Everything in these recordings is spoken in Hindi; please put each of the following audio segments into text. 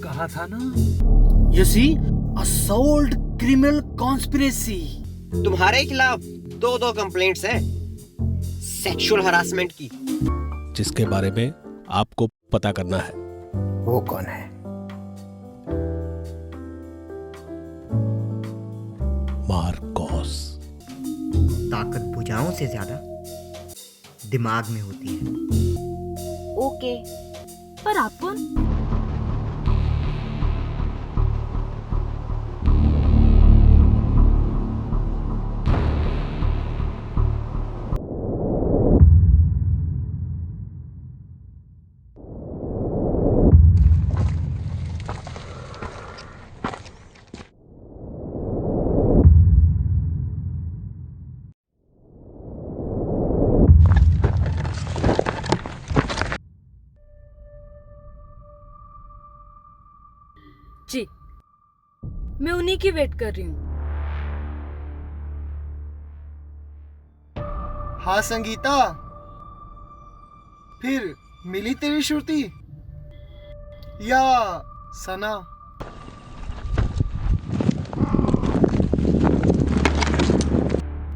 कहा था ना। You see, assault criminal conspiracy. तुम्हारे खिलाफ 2 कंप्लेंट्स हैं सेक्सुअल हरासमेंट की। जिसके बारे में आपको पता करना है। वो कौन है? मार्कोस। ताकत भुजाओं से ज्यादा दिमाग में होती है। ओके, पर आप कौन? जी, मैं उन्हीं की वेट कर रही हूँ। हाँ संगीता, फिर मिली तेरी श्रुति या सना?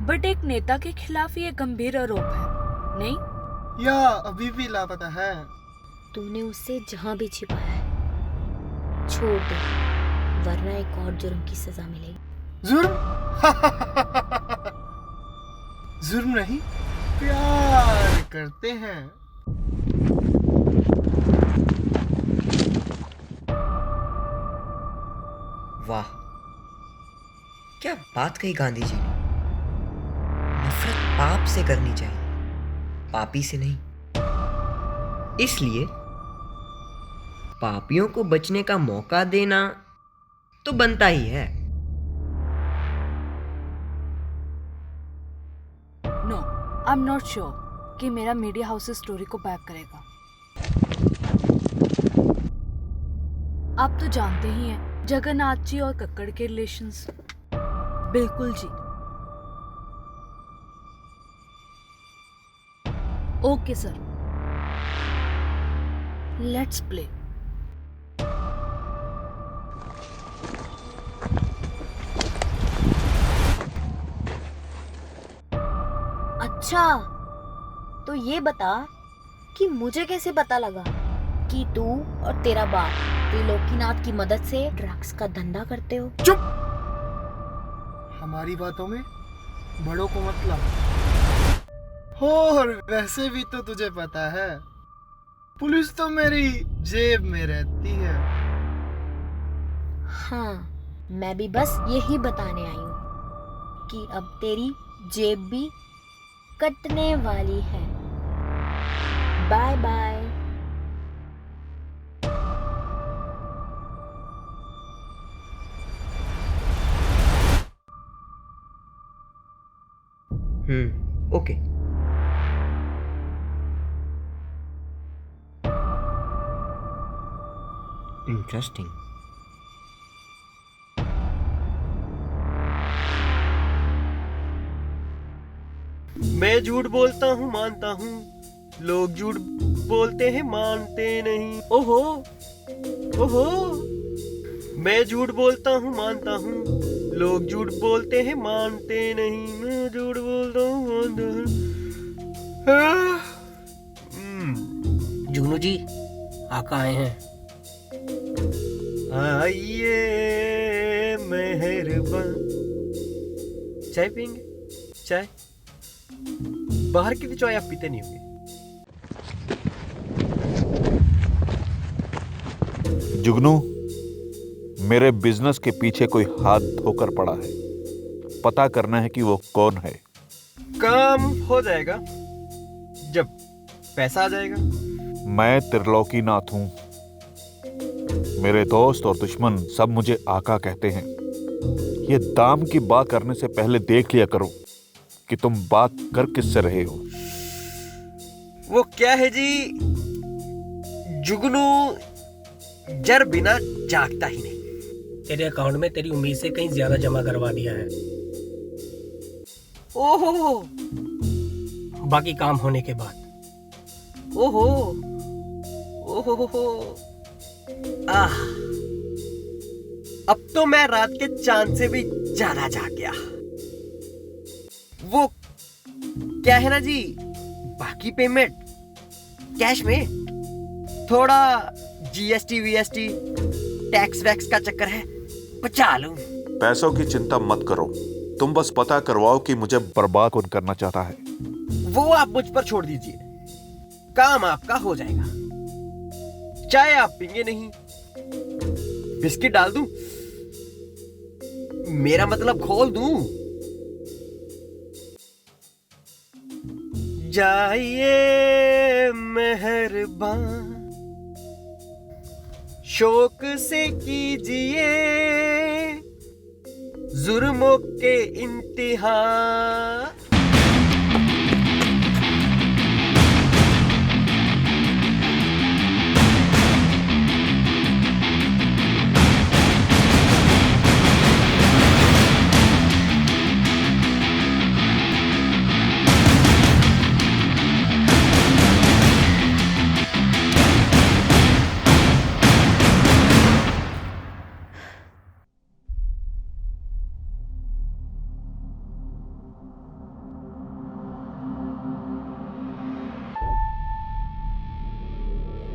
बट एक नेता के खिलाफ ये गंभीर आरोप है, नहीं? या अभी भी लापता है? तूने उससे जहां भी छिपाया है छोड़ दे, वरना एक और जुर्म की सजा मिलेगी। जुर्म? जुर्म नहीं, प्यार करते हैं। वाह, क्या बात कही गांधी जी ने। नफरत पाप से करनी चाहिए, पापी से नहीं। इसलिए पापियों को बचने का मौका देना तो बनता ही है। No, I am not sure कि मेरा मीडिया हाउस इस स्टोरी को बैक करेगा। आप तो जानते ही हैं जगन्नाथ जी और कक्कड़ के रिलेशंस। बिल्कुल जी। Okay sir, let's play. अच्छा, तो ये बता कि मुझे कैसे पता लगा कि तू और तेरा बाप त्रिलोकीनाथ की मदद से ड्रग्स का धंधा करते हो? चुप! हमारी बातों में बड़ों को मतलब। और वैसे भी तो तुझे पता है, पुलिस तो मेरी जेब में रहती है। हाँ, मैं भी बस यही बताने आई हूँ कि अब तेरी जेब भी कटने वाली है। Bye bye. ओके। इंटरेस्टिंग। मैं झूठ बोलता हूँ मानता हूँ, लोग झूठ बोलते हैं मानते नहीं। ओहो ओहो, मैं झूठ बोलता हूँ मानता हूँ, लोग झूठ बोलते हैं मानते नहीं। मैं झूठ बोलता हूँ मानता हूँ। जुगनू जी, आका आए हैं। आइए मेहरबान। चाय पियेंगे? चाय? बाहर की तो चाय आप पीते नहीं होंगे। जुगनू, मेरे बिजनेस के पीछे कोई हाथ धोकर पड़ा है। पता करना है कि वो कौन है। काम हो जाएगा जब पैसा आ जाएगा। मैं त्रिलोकीनाथ हूं। मेरे दोस्त और दुश्मन सब मुझे आका कहते हैं। ये दाम की बात करने से पहले देख लिया करो कि तुम बात कर किससे रहे हो। वो क्या है जी, जुगनू जर बिना जागता ही नहीं। तेरे अकाउंट में तेरी उम्मीद से कहीं ज्यादा जमा करवा दिया है। ओहो, बाकी काम होने के बाद। ओहो, ओहो, आह, अब तो मैं रात के चांद से भी ज्यादा जाग गया। वो क्या है ना जी, बाकी पेमेंट कैश में, थोड़ा जीएसटी वीएसटी टैक्स वैक्स का चक्कर है, बचा लूं। पैसों की चिंता मत करो, तुम बस पता करवाओ कि मुझे बर्बाद कौन करना चाहता है। वो आप मुझ पर छोड़ दीजिए, काम आपका हो जाएगा। चाय आप पींगे नहीं, बिस्किट डाल दूं, मेरा मतलब खोल दूं। जाइए मेहरबान, शौक से कीजिए जुर्मों के इंतहा।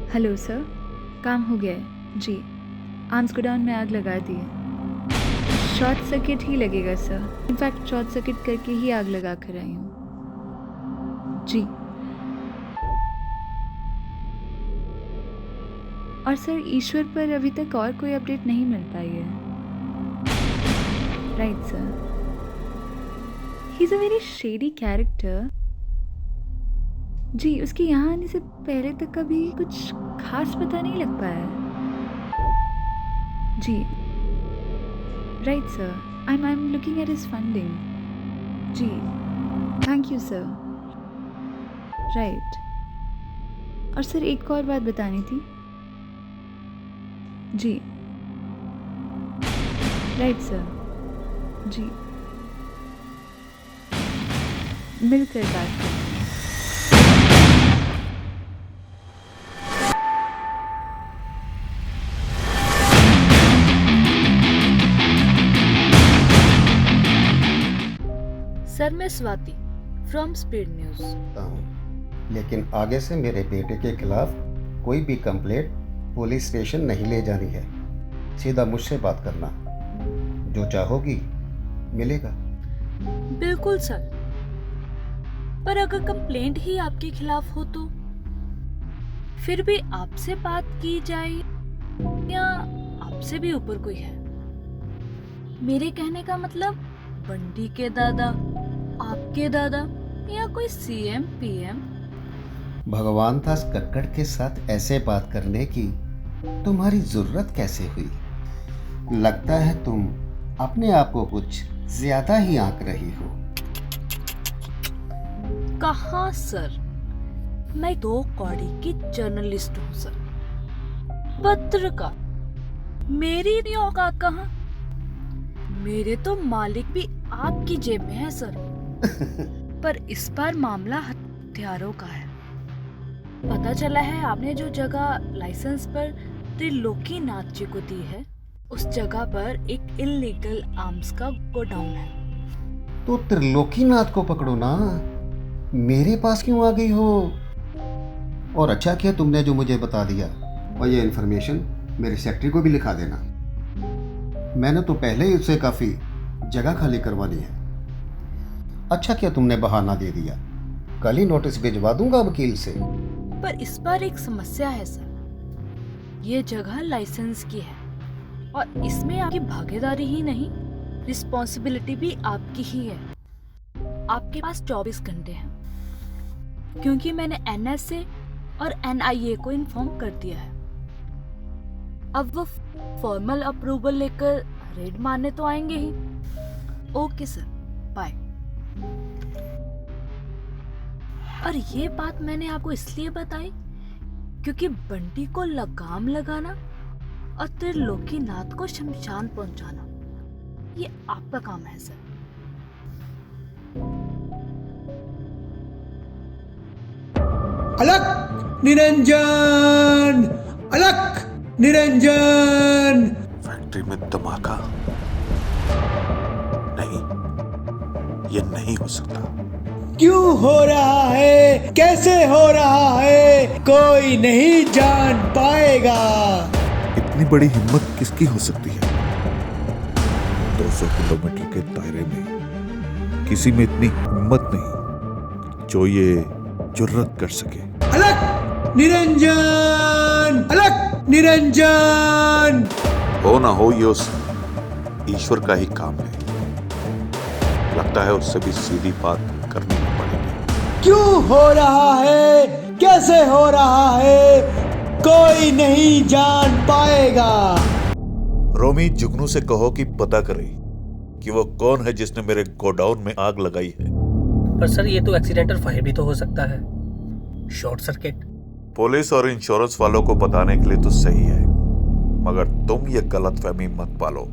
हेलो सर, काम हो गया है जी। आर्म्स गोडाउन में आग लगा दी है। शॉर्ट सर्किट ही लगेगा सर, इनफैक्ट शॉर्ट सर्किट करके ही आग लगा कर आई हूँ जी। और सर ईश्वर पर अभी तक और कोई अपडेट नहीं मिल पाई है। Right sir, he is a very shady character जी। उसके यहाँ आने से पहले तक कभी कुछ खास पता नहीं लग पाया जी। Right sir, I am looking at his funding जी। Thank you sir. राइट, और सर एक और बात बतानी थी जी। राइट सर जी, मिलकर बात करते हैं। सर मैं स्वाति फ्रॉम स्पीड न्यूज। लेकिन आगे से मेरे बेटे के खिलाफ कोई भी कंप्लेंट पुलिस स्टेशन नहीं ले जानी है। सीधा मुझसे बात करना, जो चाहोगी मिलेगा। बिल्कुल सर, पर अगर कंप्लेंट ही आपके खिलाफ हो तो फिर भी आपसे बात की जाए या आपसे भी ऊपर कोई है? मेरे कहने का मतलब बंटी के दादा, आपके दादा या कोई सीएम पीएम। भगवान दास कक्कड़ के साथ ऐसे बात करने की तुम्हारी जरूरत कैसे हुई? लगता है तुम अपने आप को कुछ ज्यादा ही आंक रही हो। कहाँ सर, मैं 2 कौड़ी की जर्नलिस्ट हूँ सर, पत्रकार। मेरी नहीं औकात कहाँ? मेरे तो मालिक भी आपकी जेब में है सर। पर इस बार मामला हथियारों का है। पता चला है आपने जो जगह लाइसेंस पर त्रिलोकी नाथ जी को दी है, उस जगह पर एक इल्लीगल आर्म्स का गोडाउन है। तो त्रिलोकी नाथ को पकड़ो ना, मेरे पास क्यों आ गई हो? और अच्छा किया तुमने जो मुझे बता दिया, और ये इन्फॉर्मेशन मेरे सेक्रेटरी को भी लिखा देना। मैंने तो पहले ही उससे काफ़ी जगह खाली करवा दी है। अच्छा किया तुमने बहाना दे दिया, कल ही नोटिस भिजवा दूंगा वकील से। पर इस बार एक समस्या है सर, ये जगह लाइसेंस की है और इसमें आपकी भागीदारी ही नहीं, रिस्पॉन्सिबिलिटी भी आपकी ही है। आपके पास 24 घंटे हैं, क्योंकि मैंने एनएसए और एनआईए को इन्फॉर्म कर दिया है। अब वो फॉर्मल अप्रूवल लेकर रेड मारने तो आएंगे ही। Okay sir, bye. और ये बात मैंने आपको इसलिए बताई क्योंकि बंटी को लगाम लगाना और त्रिलोकी नाथ को शमशान पहुंचाना ये आपका काम है सर। अलग निरंजन, अलग निरंजन। फैक्ट्री में धमाका? नहीं, ये नहीं हो सकता। क्यों हो रहा है, कैसे हो रहा है, कोई नहीं जान पाएगा। इतनी बड़ी हिम्मत किसकी हो सकती है? 200 किलोमीटर के दायरे में किसी में इतनी हिम्मत नहीं जो ये जुर्रत कर सके। अलग निरंजन, अलग निरंजन। हो ना हो, ये उस ईश्वर का ही काम है। लगता है उससे भी सीधी बात करनी पड़ेगी। क्यों हो रहा है, कैसे हो रहा है, कोई नहीं जान पाएगा। रोमी, जुगनू से कहो कि पता करे कि वो कौन है जिसने मेरे गोडाउन में आग लगाई है। पर सर ये तो एक्सीडेंटल फायर भी तो हो सकता है, शॉर्ट सर्किट। पुलिस और इंश्योरेंस वालों को बताने के लिए तो सही है, मगर तुम ये गलतफहमी मत पालो।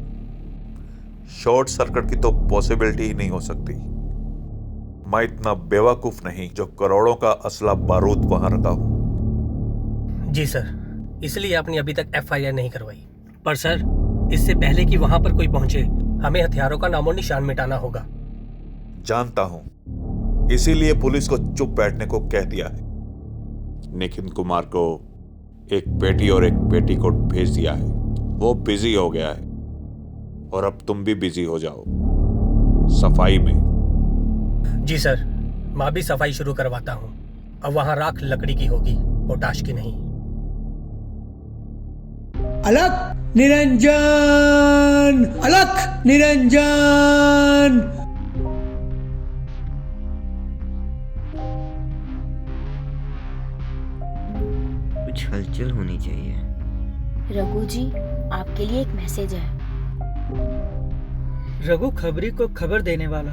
शॉर्ट सर्किट की तो पॉसिबिलिटी ही नहीं हो सकती। मैं इतना बेवकूफ नहीं जो करोड़ों का असला बारूद वहां रखा हूं। जी सर, इसलिए आपने अभी तक एफआईआर नहीं करवाई। पर सर, इससे पहले कि वहां पर कोई पहुंचे, हमें हथियारों का नामो निशान मिटाना होगा। जानता हूं, इसीलिए पुलिस को चुप बैठने को कह दिया है। निखिल कुमार को एक पेटी और एक पेटीकोट भेज दिया है। वो बिजी हो गया है और अब तुम भी बिजी हो जाओ सफाई में। जी सर, मैं भी सफाई शुरू करवाता हूँ। अब वहां राख लकड़ी की होगी, पोटाश की नहीं। अलग निरंजन, अलग निरंजन। कुछ हलचल होनी चाहिए। रघु जी, आपके लिए एक मैसेज है। रघु खबरी को खबर देने वाला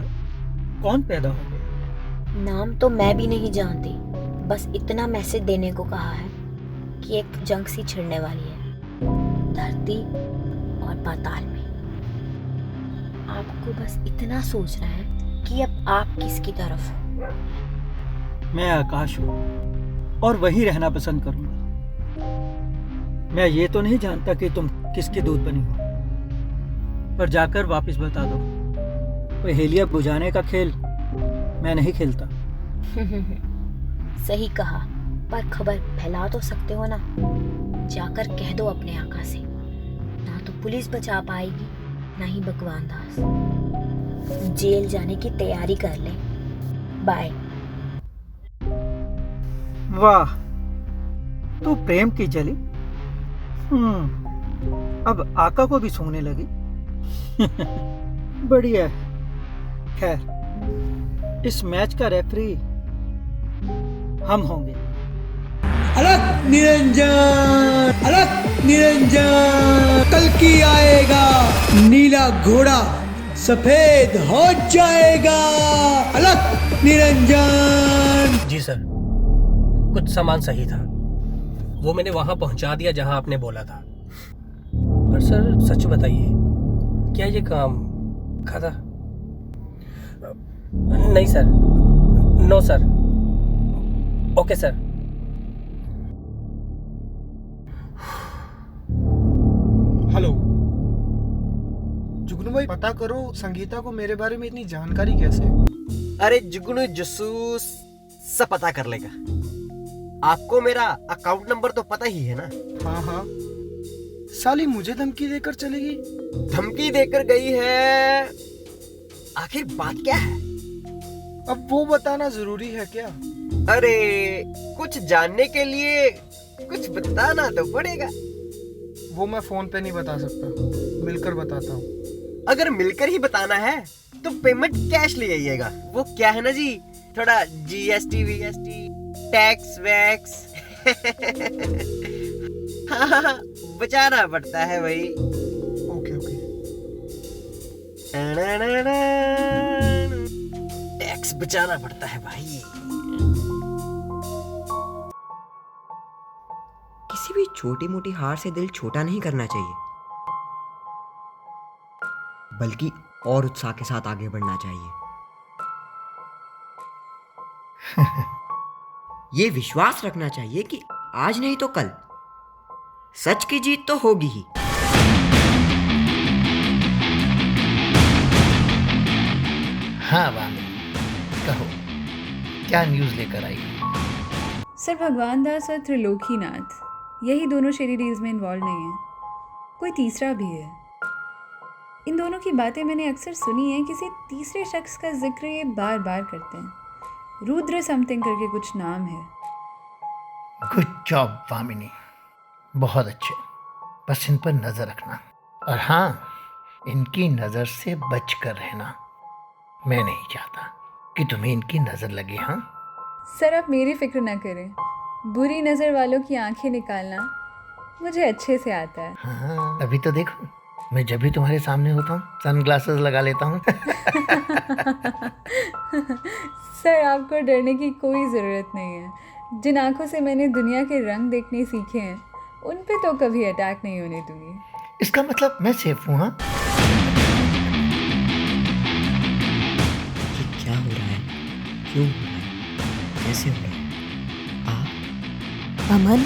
कौन पैदा हो गया? नाम तो मैं भी नहीं जानती, बस इतना मैसेज देने को कहा है कि एक जंग सी छिड़ने वाली है धरती और पाताल में। आपको बस इतना सोचना है कि अब आप किसकी तरफ हो। मैं आकाश हूँ और वहीं रहना पसंद करूंगा। मैं ये तो नहीं जानता कि तुम किसकी दूध बनी हो, पर जाकर वापस बता दो। पहेलियां बुझाने का खेल मैं नहीं खेलता। सही कहा, पर खबर फैला तो सकते हो ना। जाकर कह दो अपने आका से। ना तो पुलिस बचा पाएगी, ना ही भगवान दास। जेल जाने की तैयारी कर ले। बाय। वाह, तू प्रेम की जली। अब आका को भी सूंघने लगी। बढ़िया है। खैर, इस मैच का रेफरी हम होंगे। अलग निरंजन, अलग निरंजन। कल की आएगा, नीला घोड़ा सफेद हो जाएगा। अलग निरंजन। जी सर, कुछ सामान सही था, वो मैंने वहां पहुंचा दिया जहां आपने बोला था। पर सर सच बताइए, क्या ये काम खादा? नहीं sir, no sir. Okay sir. Hello Jugnu भाई, पता करो संगीता को मेरे बारे में इतनी जानकारी कैसे? अरे जुगनू जसूस सब पता कर लेगा। आपको मेरा अकाउंट नंबर तो पता ही है ना? हाँ हाँ। साली मुझे धमकी देकर चलेगी? धमकी देकर गई है। आखिर बात क्या है? अब वो बताना जरूरी है क्या? अरे कुछ जानने के लिए कुछ बताना तो पड़ेगा। वो मैं फोन पे नहीं बता सकता, मिलकर बताता हूँ। अगर मिलकर ही बताना है तो पेमेंट कैश ले आइएगा। वो क्या है ना जी, थोड़ा जीएसटी वीएसटी टैक्स वैक्स हाँ, बचाना पड़ता है भाई। Okay okay. टैक्स बचाना पड़ता है भाई। किसी भी छोटी मोटी हार से दिल छोटा नहीं करना चाहिए, बल्कि और उत्साह के साथ आगे बढ़ना चाहिए। ये विश्वास रखना चाहिए कि आज नहीं तो कल सच की जीत तो होगी ही। हाँ वामी, कहो क्या न्यूज़ लेकर आई? सर भगवान दास और त्रिलोकीनाथ यही दोनों शेरी डील्स में इन्वॉल्व नहीं है, कोई तीसरा भी है। इन दोनों की बातें मैंने अक्सर सुनी है, किसी तीसरे शख्स का जिक्र ये बार बार करते हैं, रुद्र समथिंग करके कुछ नाम है। गुड जॉब वामिनी, बहुत अच्छे, बस इन पर नज़र रखना, और हाँ, इनकी नज़र से बच कर रहना। मैं नहीं चाहता कि तुम्हें इनकी नज़र लगे। हाँ सर आप मेरी फिक्र ना करें, बुरी नज़र वालों की आंखें निकालना मुझे अच्छे से आता है। हाँ, तभी तो देखो, मैं जब भी तुम्हारे सामने होता हूँ सनग्लासेस लगा लेता हूँ। सर आपको डरने की कोई ज़रूरत नहीं है, जिन आंखों से मैंने दुनिया के रंग देखने सीखे हैं उन पे तो कभी अटैक नहीं होने दूंगी। इसका मतलब मैं सेफ हूँ। हाँ, ये क्या हो रहा है, क्यों हो रहा है, कैसे हो रहा है? अमन